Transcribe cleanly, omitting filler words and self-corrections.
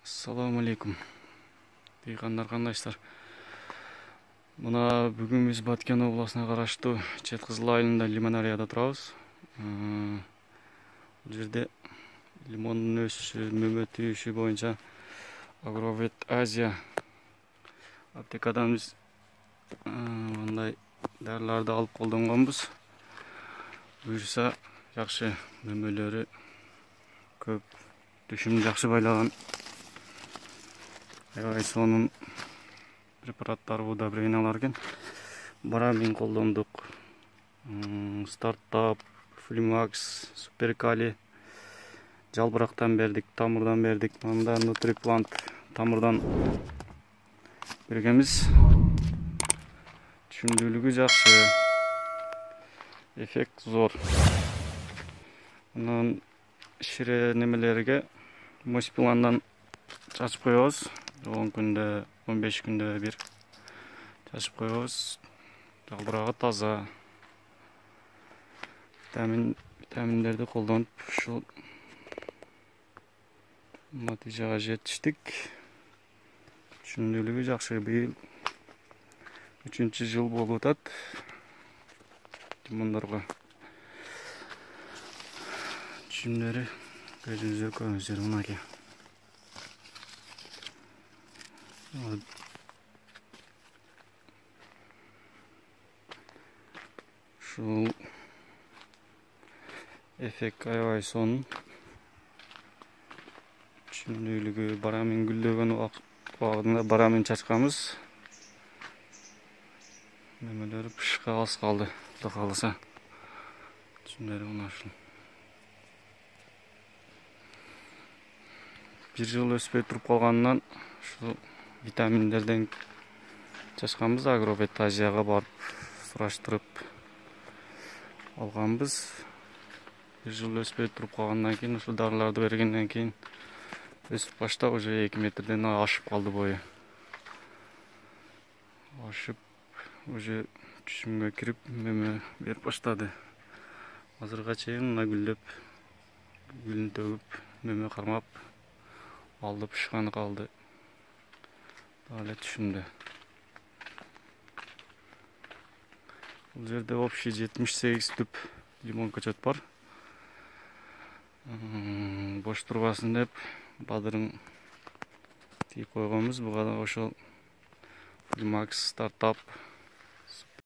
Assalamu алейкум. Дейгендар кандайсыздар? Мына бүгүн биз Баткен областына караштуу Чет Кызыл айылында лимонарияда турабыз. Бул жерде лимондун өсүшү, мөмө тийиши боюнча Агровет Азия аптекадан биз мындай дарыларды алып колдонгонбуз. Буюрса жакшы мөмөлөрү көп, түшүмү жакшы байлаган Айвайсонун препараттары удобрениялар экен. Барамин колдондук, стартап, флимакс, суперкали, жалбырактан бердик, тамырдан бердик. Мында нутриплант тамырдан бергенбиз. Түшүмдүүлүгү жакшы, эффект зор. Анан шире немелерге моспиландан чачып коебуз. 10 күндө, 15 күндө бир чачып коебуз. Жалбырагы таза. Витаминдерди колдонуп ушул натыйжага жетиштик. Түшүмдүүлүгү жакшы. Быйыл 3-жыл болуп атат. Лимондорго түшүмдөрү көзүңүзгө көрүңүздөр мынакей. Ушул эффект Айвайсонун түшүмдүүлүгү, барамин гүлдөгөн убагында барамин чачканбыз. Мөмөлөрү пышка аз калды. Кудай кааласа. Түшүмдөрү мына ушул. 1 жыл өспөй туруп калганынан ушул витаминдерден чачканбыз. Агровет Азияга барып сураштырып алганбыз. 1 жыл өспөй туруп калгандан кийин ушул дарыларды бергенден кийин өсүп баштап уже 2 метрден ашып калды бою. Ашып уже түшүмгө кирип мөмө берип баштады. Азырга чейин мына гүлдөп, гүлүн төгүп, мөмө кармап, алды пышканы калды. Дале түшүмдө. Бул жерде общий 78 түп лимон көчөт бар. Бош турбасын деп бадырын тийип койгонбуз. Буга да ошол Флимакс, стартап